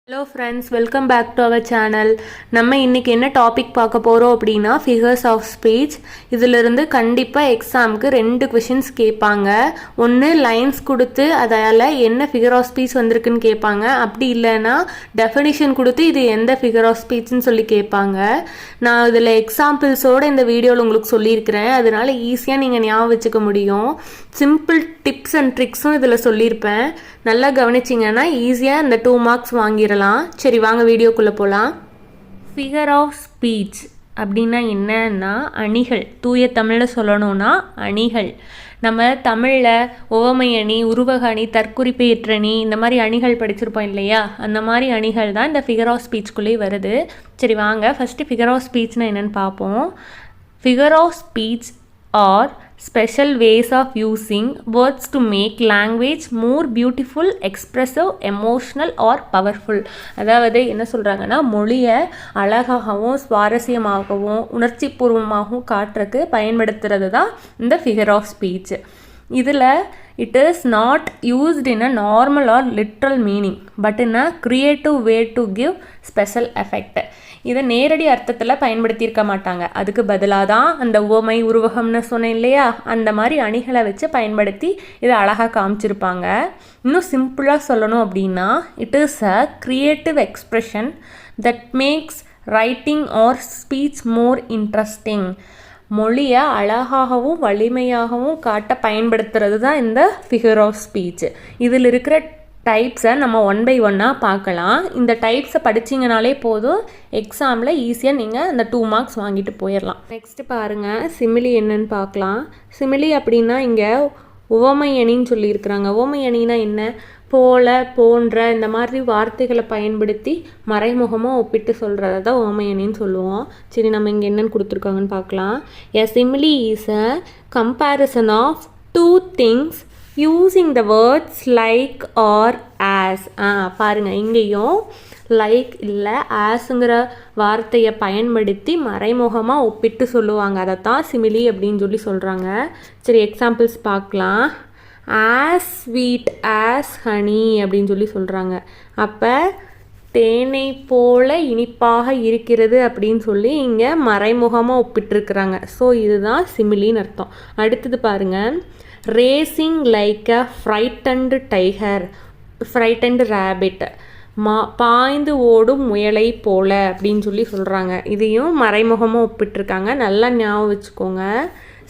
Hello friends, welcome back to our channel. நம்ம இன்னைக்கு என்ன டாபிக் பார்க்க போறோம் அப்படினா figures of speech. இதில இருந்து கண்டிப்பா எக்ஸாம்க்கு ரெண்டு क्वेश्चंस கேட்பாங்க. ஒன்னு லைன்ஸ் கொடுத்து அதால என்ன figure of speech வந்திருக்குன்னு கேட்பாங்க. அப்படி இல்லனா டெஃபினிஷன் கொடுத்து இது எந்த figure of speech ன்னு சொல்லி கேட்பாங்க. நான் இதில எக்ஸாம்பிள்ஸோட இந்த வீடியோல உங்களுக்கு சொல்லி இருக்கேன். அதனால ஈஸியா நீங்க ஞாபகம் வச்சுக்க முடியும். சிம்பிள் டிப்ஸ் அண்ட் ட்ரிக்ஸும் இதில் சொல்லியிருப்பேன். நல்லா கவனிச்சிங்கன்னா ஈஸியாக இந்த 2 மார்க்ஸ் வாங்கிடலாம். சரி வாங்க வீடியோக்குள்ளே போகலாம். ஃபிகர் ஆஃப் ஸ்பீச் அப்படின்னா என்னன்னா அணிகள். தூய தமிழில் சொல்லணும்னா அணிகள். நம்ம தமிழில் உவமை அணி, உருவக அணி, தற்குறிப்பேற்றணி இந்த மாதிரி அணிகள் படிச்சிருப்போம் இல்லையா? அந்த மாதிரி அணிகள் தான் இந்த ஃபிகர் ஆஃப் ஸ்பீச்சுக்குள்ளேயே வருது. சரி வாங்க ஃபஸ்ட்டு ஃபிகர் ஆஃப் ஸ்பீச்னால் என்னென்னு பார்ப்போம். Figure of speech are special ways of using words to make language more beautiful, expressive, emotional or powerful. அதாவது என்ன சொல்கிறாங்கன்னா மொழியை அழகாகவும் சுவாரஸ்யமாகவும் உணர்ச்சி பூர்வமாகவும் காட்டுறதுக்கு பயன்படுத்துறது தான் இந்த ஃபிகர் ஆஃப் ஸ்பீச். இதில் it is not used in a normal or literal meaning but in a creative way to give special effect. இதை நேரடி அர்த்தத்தில் பயன்படுத்தியிருக்க மாட்டாங்க. அதுக்கு பதிலாக தான் அந்த உவமை உருவகம்னு சொன்னேன் இல்லையா, அந்த மாதிரி அணிகளை வச்சு பயன்படுத்தி இதை அழகாக காமிச்சிருப்பாங்க. இன்னும் சிம்பிளாக சொல்லணும் அப்படின்னா it is a creative expression that makes writing R speech more interesting. மொழியை அழகாகவும் வலிமையாகவும் காட்ட பயன்படுத்துறது தான் இந்த ஃபிகர் ஆஃப் ஸ்பீச். இதில் இருக்கிற டைப்ஸை நம்ம 1 by 1 பார்க்கலாம். இந்த டைப்ஸை படிச்சிங்கனாலே போதும், எக்ஸாமில் ஈஸியாக நீங்கள் அந்த 2 மார்க்ஸ் வாங்கிட்டு போயிடலாம். நெக்ஸ்ட்டு பாருங்கள், சிமிலி என்னன்னு பார்க்கலாம். சிமிலி அப்படின்னா இங்கே உவமை அணின்னு சொல்லியிருக்கிறாங்க. உவமை அணினா என்ன? போல, போன்ற இந்த மாதிரி வார்த்தைகளை பயன்படுத்தி மறைமுகமாக ஒப்பிட்டு சொல்கிறத தான் உவமை அணின்னு சொல்லுவோம். சரி நம்ம இங்கே என்னென்னு கொடுத்துருக்காங்கன்னு பார்க்கலாம். A simile is a comparison of 2 things using the words like or as. பாருங்கள் இங்கேயும் லைக் இல்லை ஆஸுங்கிற வார்த்தையை பயன்படுத்தி மறைமுகமாக ஒப்பிட்டு சொல்லுவாங்க. அதை தான் சிமிலி அப்படின்னு சொல்லி சொல்கிறாங்க. சரி எக்ஸாம்பிள்ஸ் பார்க்கலாம். ஆஸ் ஸ்வீட் ஆஸ் ஹனி அப்படின்னு சொல்லி சொல்கிறாங்க. அப்போ தேனை போல இனிப்பாக இருக்கிறது அப்படின்னு சொல்லி இங்கே மறைமுகமாக ஒப்பிட்டுருக்குறாங்க. ஸோ இதுதான் சிமிலின்னு அர்த்தம். அடுத்தது பாருங்கள், racing like a frightened tiger, frightened rabbit, பாய்ந்து ஓடும் முயலை போல அப்படின்னு சொல்லி சொல்கிறாங்க. இதையும் மறைமுகமாக ஒப்பிட்டுருக்காங்க. நல்லா ஞாபகம் வச்சுக்கோங்க.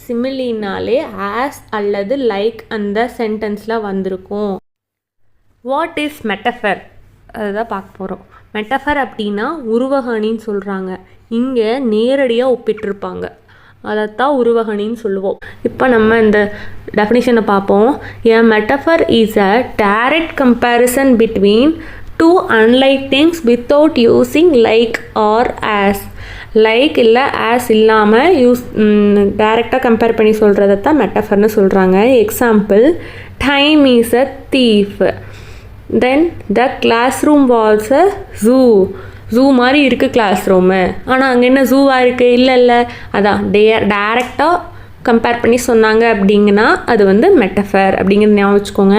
சிமிலினாலே ஆஸ் அல்லது லைக் அந்த சென்டென்ஸில் வந்திருக்கும். What is metaphor? அதுதான் பார்க்க போகிறோம். மெட்டஃபர் அப்படின்னா உருவகணின்னு சொல்கிறாங்க. இங்கே நேரடியாக ஒப்பிட்டிருப்பாங்க. அதைத்தான் உருவகணின்னு சொல்லுவோம். இப்போ நம்ம இந்த டெஃபினிஷனை பார்ப்போம். A metaphor is a direct comparison between 2 unlike things without using like or as. Like இல்லை ஆஸ் இல்லாமல் டைரெக்டாக கம்பேர் பண்ணி சொல்கிறத தான் மெட்டஃபர்னு சொல்கிறாங்க. Example, time is a thief, then the class room was a zoo மாதிரி இருக்குது கிளாஸ் ரூமு. ஆனால் அங்கே என்ன ஜூவாக இருக்குது? இல்லை அதான் டைரெக்டாக கம்பேர் பண்ணி சொன்னாங்க அப்படிங்கன்னா அது வந்து மெட்டஃபர் அப்படிங்கிறது ஞாபகம் வச்சுக்கோங்க.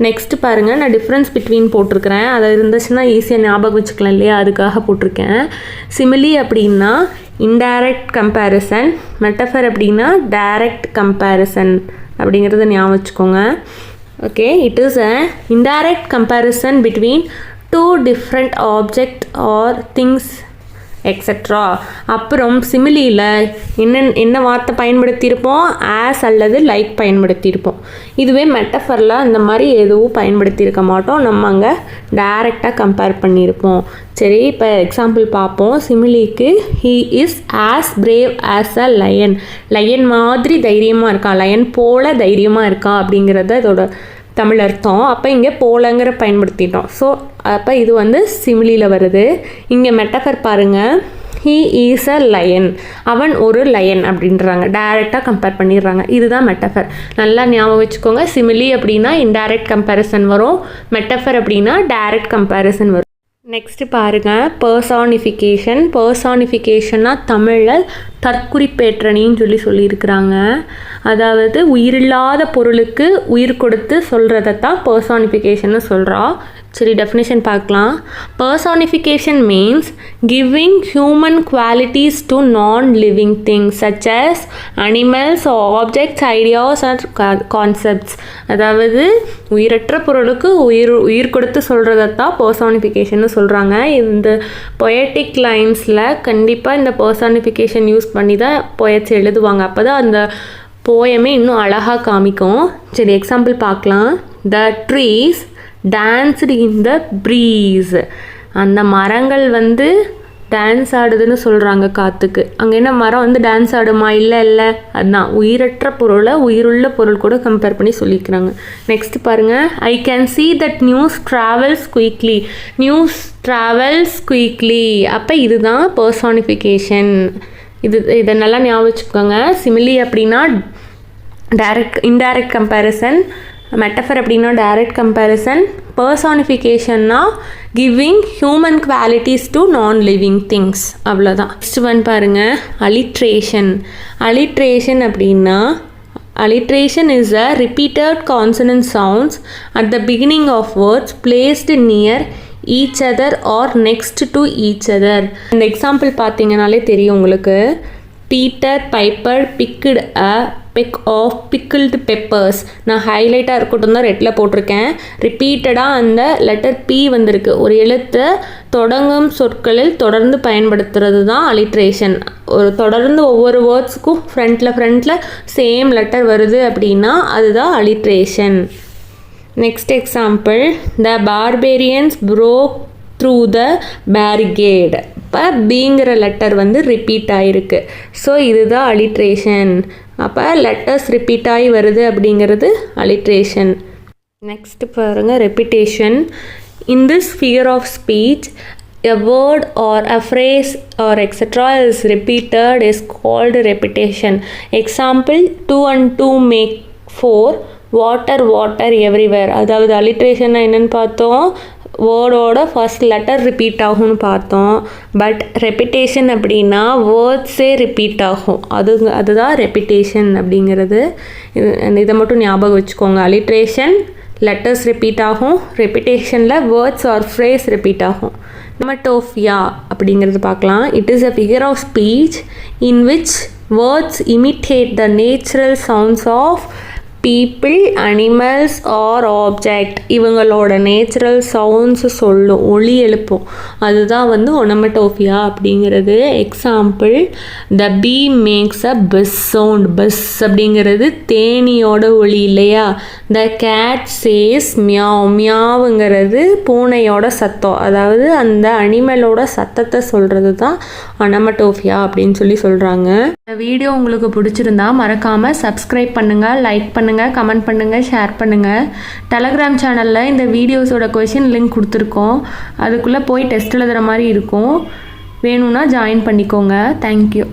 நெக்ஸ்ட்டு பாருங்கள், நான் டிஃப்ரென்ஸ் பிட்வீன் போட்டிருக்கிறேன். அதை இருந்துச்சுன்னா ஈஸியாக ஞாபகம் வச்சுக்கலாம் இல்லையா, அதுக்காக போட்டிருக்கேன். சிமிலி அப்படின்னா இன்டைரக்ட் கம்பேரிசன், மெட்டஃபர் அப்படின்னா டைரக்ட் கம்பேரிசன் அப்படிங்கிறத ஞாபகம் வச்சுக்கோங்க. Okay, it is a indirect comparison between 2 different object or things extra. அப்புறம் சிமிலியில் என்ன வார்த்தை பயன்படுத்தியிருப்போம்? ஆஸ் அல்லது லைக் பயன்படுத்தியிருப்போம். இதுவே மெட்டஃபரில் அந்த மாதிரி எதுவும் பயன்படுத்தியிருக்க மாட்டோம். நம்ம அங்கே டைரெக்டாக கம்பேர் பண்ணியிருப்போம். சரி இப்போ எக்ஸாம்பிள் பார்ப்போம். சிமிலிக்கு he is as brave as a lion. Lion மாதிரி தைரியமாக இருக்கான், லயன் போல தைரியமாக இருக்கான் அப்படிங்கிறத இதோட தமிழ் அர்த்தம். அப்போ இங்கே போலங்கிற பயன்படுத்திட்டோம். ஸோ அப்போ இது வந்து சிமிலியில் வருது. இங்கே மெட்டஃபர் பாருங்கள், ஹீ இஸ் அ லயன், அவன் ஒரு லயன் அப்படின்றாங்க. டைரெக்டாக கம்பேர் பண்ணிடுறாங்க. இதுதான் மெட்டஃபர். நல்லா ஞாபகம் வச்சுக்கோங்க. சிமிலி அப்படின்னா இன்டைரக்ட் கம்பேரிசன் வரும், மெட்டஃபர் அப்படின்னா டைரக்ட் கம்பேரிசன் வரும். நெக்ஸ்ட்டு பாருங்கள், பர்சானிஃபிகேஷன். பர்சானிஃபிகேஷன்னா தமிழில் தற்குறிப்பேற்றணின்னு சொல்லியிருக்கிறாங்க. அதாவது உயிரில்லாத பொருளுக்கு உயிர் கொடுத்து சொல்கிறத தான் பர்சானிஃபிகேஷன்னு சொல்கிறா. சரி, டெஃபினேஷன் பார்க்கலாம். Personification means giving human qualities to non living things such as animals, objects, ideas and concepts. அதாவது உயிரற்ற பொருளுக்கு உயிர் கொடுத்து சொல்கிறதான் பர்சானிஃபிகேஷன்னு சொல்கிறாங்க. இந்த பொயட்டிக் லைன்ஸில் கண்டிப்பாக இந்த பர்சானிஃபிகேஷன் யூஸ் பண்ணி தான் பொயட்ஸ் எழுதுவாங்க. அப்போ தான் அந்த போயமே இன்னும் அழகாக காமிக்கும். சரி, எக்ஸாம்பிள் பார்க்கலாம். The trees danced in the breeze. அந்த மரங்கள் வந்து டான்ஸ் ஆடுதுன்னு சொல்கிறாங்க காற்றுக்கு. அங்கே என்ன மரம் வந்து டான்ஸ் ஆடுமா? இல்லை இல்லை, அதுதான் உயிரற்ற பொருளை உயிருள்ள பொருள் கூட கம்பேர் பண்ணி சொல்லிக்கிறாங்க. நெக்ஸ்ட் பாருங்கள். I can see that news travels quickly. News travels quickly. அப்போ இதுதான் பர்சானிஃபிகேஷன். இதை நல்லா ஞாபகம் வச்சுக்கோங்க. சிமிலி அப்படின்னா டைரக்ட் இன்டைரக்ட் கம்பேரிசன், மெட்டஃபர் அப்படின்னா டைரக்ட் கம்பேரிசன், பர்சானிஃபிகேஷன்னா giving human qualities to non living things. அவ்வளோதான். நெக்ஸ்ட் ஒன் பாருங்கள். அலிட்ரேஷன். அலிட்ரேஷன் அப்படின்னா alliteration is a repeated consonant sounds at the beginning of words placed near each other or next to each other. இந்த example பார்த்தீங்கனாலே தெரியும் உங்களுக்கு. Peter Piper picked a peck of pickled peppers. நான் ஹைலைட்டாக இருக்கட்டும் தான் ரெட்டில் போட்டிருக்கேன். ரிப்பீட்டடாக அந்த லெட்டர் பி வந்திருக்கு. ஒரு எழுத்தை தொடங்கும் சொற்களில் தொடர்ந்து பயன்படுத்துறது தான் அலிட்ரேஷன். ஒரு தொடர்ந்து ஒவ்வொரு வேர்ட்ஸுக்கும் ஃப்ரண்ட்டில் சேம் லெட்டர் வருது அப்படின்னா அதுதான் alliteration. Next example. The barbarians broke through the barricade. இப்போ பிங்கிற லெட்டர் வந்து ரிப்பீட் ஆகிருக்கு. ஸோ இதுதான் அலிட்ரேஷன். அப்போ லெட்டர்ஸ் ரிப்பீட் ஆகி வருது அப்படிங்கிறது அலிட்ரேஷன். நெக்ஸ்ட் பாருங்கள். Repetition. In this figure of speech a word or a phrase or etc. is repeated is called repetition. Example, 2 and 2 make 4. Water water everywhere. அதாவது அலிட்ரேஷன்னா என்னென்னு பார்த்தோம். வேர்டோட ஃபர்ஸ்ட் லெட்டர் ரிப்பீட் ஆகும்னு பார்த்தோம். But repetition அப்படின்னா வேர்ட்ஸே repeat ஆகும். அதுதான் repetition அப்படிங்கிறது. இதை மட்டும் ஞாபகம் வச்சுக்கோங்க. அலிட்ரேஷன் லெட்டர்ஸ் ரிப்பீட் ஆகும். ரெப்பிட்டேஷனில் வேர்ட்ஸ் ஆர் ஃப்ரேஸ் ரிப்பீட் ஆகும். டெனமட்டோஃபியா அப்படிங்கிறது பார்க்கலாம். It is a figure of speech in which words imitate the natural sounds of people, animals or object. இவங்களோட நேச்சுரல் சவுண்ட்ஸ் சொல்லும், ஒலி எழுப்போம். அதுதான் வந்து ஒனமட்டோஃபியா அப்படிங்கிறது. Example, the bee makes a buzz sound. Buzz அப்படிங்கிறது தேனியோட ஒலி இல்லையா. The cat says meow. மியாவுங்கிறது பூனையோட சத்தம். அதாவது அந்த அனிமலோட சத்தத்தை சொல்கிறது தான் ஒனமட்டோஃபியா அப்படின்னு சொல்கிறாங்க. இந்த வீடியோ உங்களுக்கு பிடிச்சிருந்தா மறக்காமல் சப்ஸ்கிரைப் பண்ணுங்கள், லைக் பண்ணுங்கள், கமெண்ட் பண்ணுங்கள், ஷேர் பண்ணுங்கள். டெலகிராம் சேனலில் இந்த வீடியோஸோட கொஷின் லிங்க் கொடுத்துருக்கோம். அதுக்குள்ளே போய் டெஸ்ட் எழுதுகிற மாதிரி இருக்கும். வேணும்னா ஜாயின் பண்ணிக்கோங்க. தேங்க்யூ.